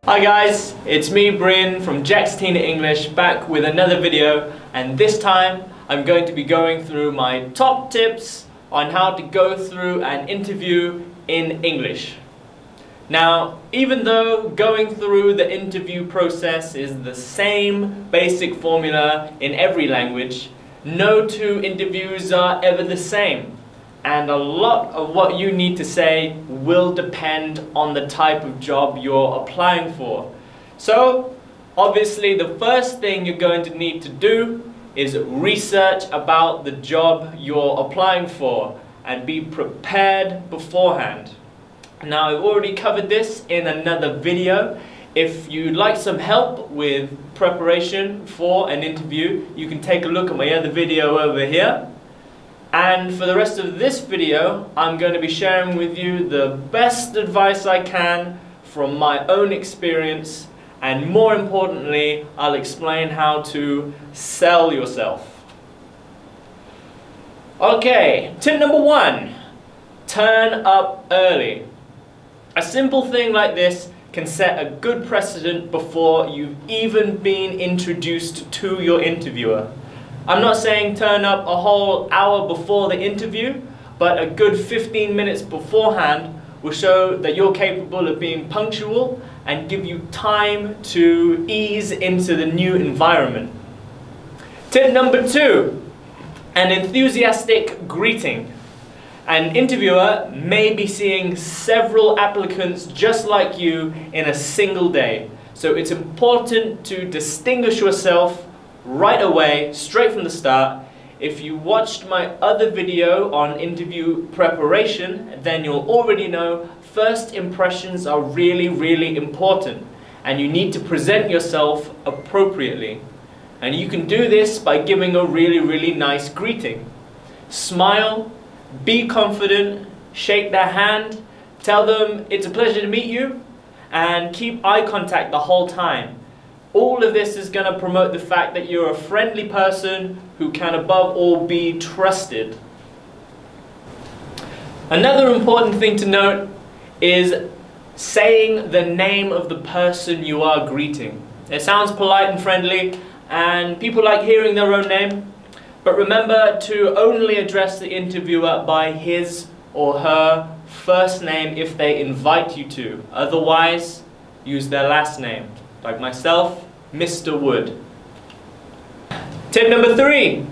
Hi guys, it's me Bryn from Jaxtina English back with another video, and this time I'm going to be going through my top tips on how to go through an interview in English. Now, even though going through the interview process is the same basic formula in every language, no two interviews are ever the same. And a lot of what you need to say will depend on the type of job you're applying for. So, obviously the first thing you're going to need to do is research about the job you're applying for and be prepared beforehand. Now, I've already covered this in another video. If you'd like some help with preparation for an interview, you can take a look at my other video over here. And for the rest of this video, I'm going to be sharing with you the best advice I can from my own experience, and more importantly, I'll explain how to sell yourself. Okay, tip number 1, turn up early. A simple thing like this can set a good precedent before you've even been introduced to your interviewer. I'm not saying turn up a whole hour before the interview, but a good 15 minutes beforehand will show that you're capable of being punctual and give you time to ease into the new environment. Tip number 2, an enthusiastic greeting. An interviewer may be seeing several applicants just like you in a single day, so it's important to distinguish yourself right away, straight from the start. If you watched my other video on interview preparation, then you'll already know first impressions are really important, and you need to present yourself appropriately. And you can do this by giving a really nice greeting. Smile, be confident, shake their hand, tell them it's a pleasure to meet you, and keep eye contact the whole time. All of this is going to promote the fact that you're a friendly person who can above all be trusted. Another important thing to note is saying the name of the person you are greeting. It sounds polite and friendly, and people like hearing their own name, but remember to only address the interviewer by his or her first name if they invite you to. Otherwise, use their last name. Like myself, Mr. Wood. Tip number 3,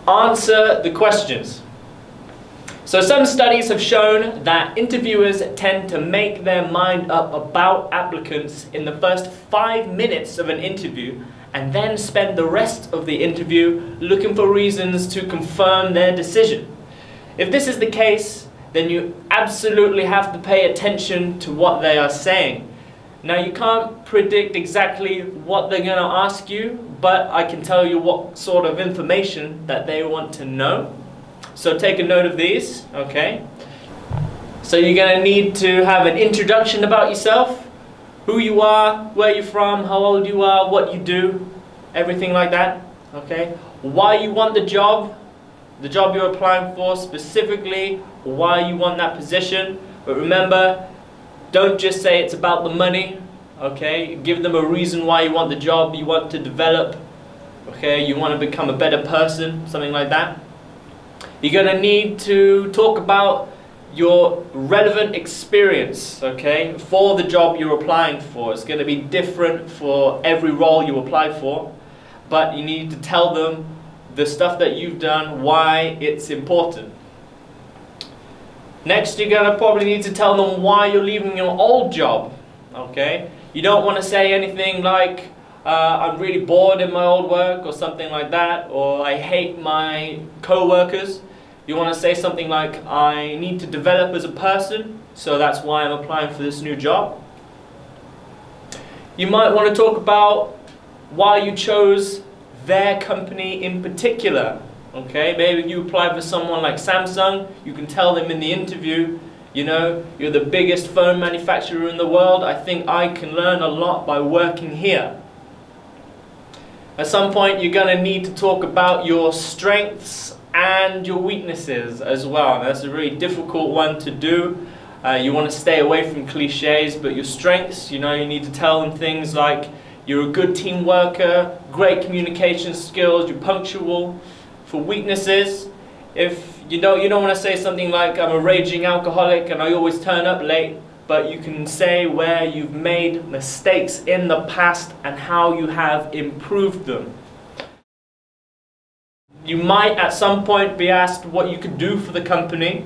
answer the questions. So some studies have shown that interviewers tend to make their mind up about applicants in the first 5 minutes of an interview, and then spend the rest of the interview looking for reasons to confirm their decision. If this is the case, then you absolutely have to pay attention to what they are saying. Now, you can't predict exactly what they're going to ask you, but I can tell you what sort of information that they want to know. So take a note of these, okay? So you're going to need to have an introduction about yourself, who you are, where you're from, how old you are, what you do, everything like that, okay? Why you want the job you're applying for, specifically why you want that position. But remember, don't just say it's about the money, okay? Give them a reason why you want the job, you want to develop, okay? You want to become a better person, something like that. You're going to need to talk about your relevant experience, okay, for the job you're applying for. It's going to be different for every role you apply for, but you need to tell them the stuff that you've done, why it's important. Next, you're going to probably need to tell them why you're leaving your old job, okay? You don't want to say anything like, I'm really bored in my old work, or something like that, or I hate my co-workers. You want to say something like, I need to develop as a person, so that's why I'm applying for this new job. You might want to talk about why you chose their company in particular. Okay, maybe you apply for someone like Samsung, you can tell them in the interview, you know, you're the biggest phone manufacturer in the world, I think I can learn a lot by working here. At some point you're going to need to talk about your strengths and your weaknesses as well. That's a really difficult one to do. You want to stay away from cliches, but your strengths, you need to tell them things like you're a good team worker, great communication skills, you're punctual. For weaknesses, if you don't want to say something like I'm a raging alcoholic and I always turn up late, but you can say where you've made mistakes in the past and how you have improved them. You might at some point be asked what you could do for the company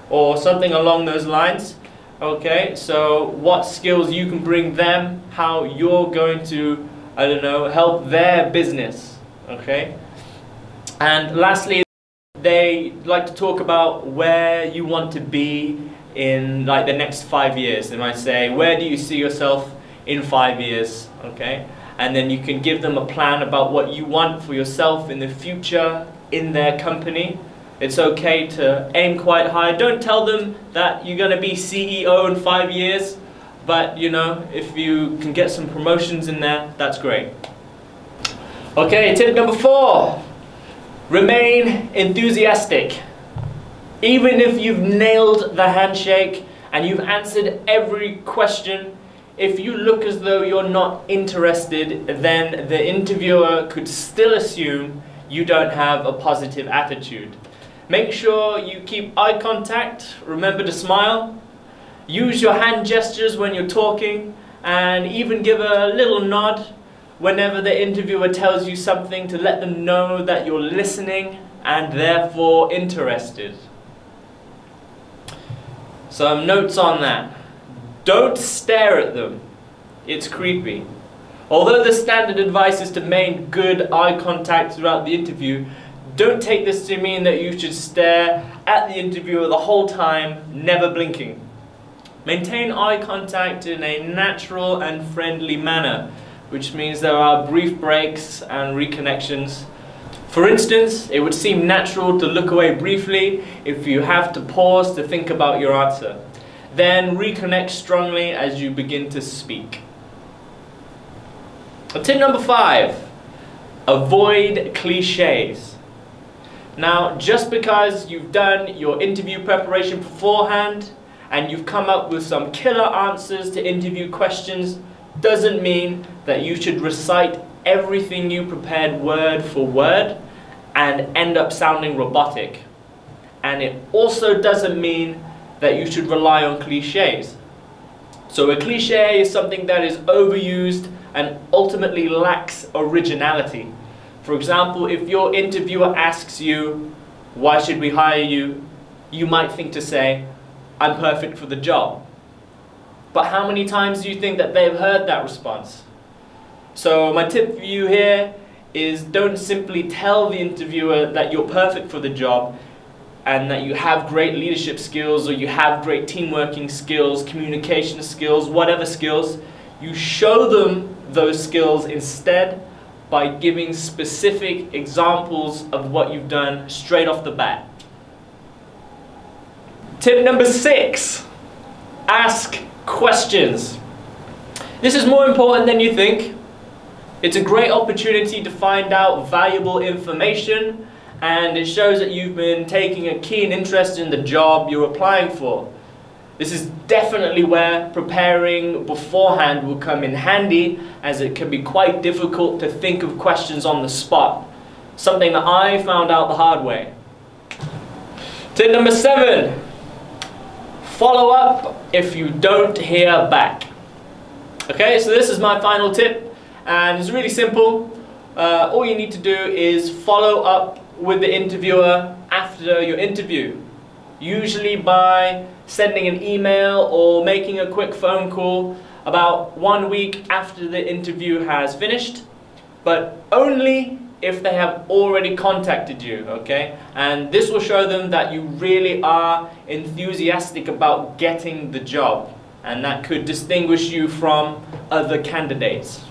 or something along those lines. Okay, so what skills you can bring them, how you're going to, help their business. Okay, and lastly, they like to talk about where you want to be in like the next 5 years. They might say, where do you see yourself in 5 years? Okay, and then you can give them a plan about what you want for yourself in the future in their company. It's okay to aim quite high. Don't tell them that you're going to be CEO in 5 years, but if you can get some promotions in there, that's great. Okay, tip number 4. Remain enthusiastic. Even if you've nailed the handshake and you've answered every question, if you look as though you're not interested, then the interviewer could still assume you don't have a positive attitude. Make sure you keep eye contact, remember to smile, use your hand gestures when you're talking, and even give a little nod whenever the interviewer tells you something to let them know that you're listening and therefore interested. Some notes on that. Don't stare at them. It's creepy. Although the standard advice is to maintain good eye contact throughout the interview, don't take this to mean that you should stare at the interviewer the whole time, never blinking. Maintain eye contact in a natural and friendly manner, which means there are brief breaks and reconnections. For instance, it would seem natural to look away briefly if you have to pause to think about your answer. Then reconnect strongly as you begin to speak. Tip number 5, avoid cliches. Now, just because you've done your interview preparation beforehand and you've come up with some killer answers to interview questions doesn't mean that you should recite everything you prepared word for word and end up sounding robotic. And it also doesn't mean that you should rely on cliches. So a cliche is something that is overused and ultimately lacks originality. For example, if your interviewer asks you, why should we hire you? You might think to say, I'm perfect for the job. But how many times do you think that they've heard that response? So my tip for you here is don't simply tell the interviewer that you're perfect for the job and that you have great leadership skills or you have great team working skills, communication skills, whatever skills. You show them those skills instead by giving specific examples of what you've done straight off the bat. Tip number 6, ask questions. This is more important than you think. It's a great opportunity to find out valuable information, and it shows that you've been taking a keen interest in the job you're applying for. This is definitely where preparing beforehand will come in handy, as it can be quite difficult to think of questions on the spot. Something that I found out the hard way. Tip number 7, follow up if you don't hear back. Okay, so this is my final tip, and it's really simple. All you need to do is follow up with the interviewer after your interview, usually by sending an email or making a quick phone call about 1 week after the interview has finished, but only if they have already contacted you, okay? And this will show them that you really are enthusiastic about getting the job, and that could distinguish you from other candidates.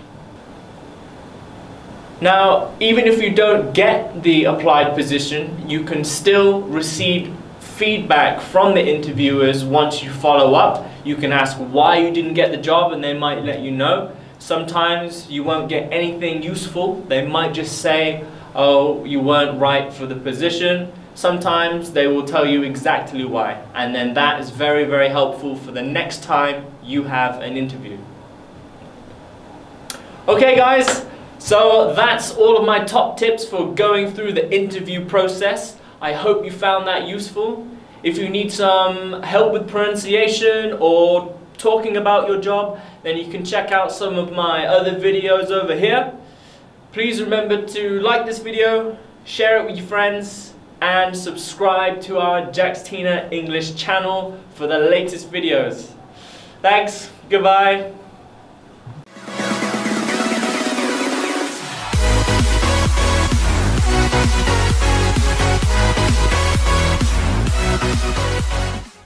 Now, even if you don't get the applied position, you can still receive feedback from the interviewers once you follow up. You can ask why you didn't get the job and they might let you know. Sometimes you won't get anything useful. They might just say, oh, you weren't right for the position. sometimes they will tell you exactly why, and then that is very, very helpful for the next time you have an interview. Okay guys, so that's all of my top tips for going through the interview process. I hope you found that useful. If you need some help with pronunciation or talking about your job, then you can check out some of my other videos over here. Please remember to like this video, share it with your friends, and subscribe to our Jaxtina English channel for the latest videos. Thanks, goodbye.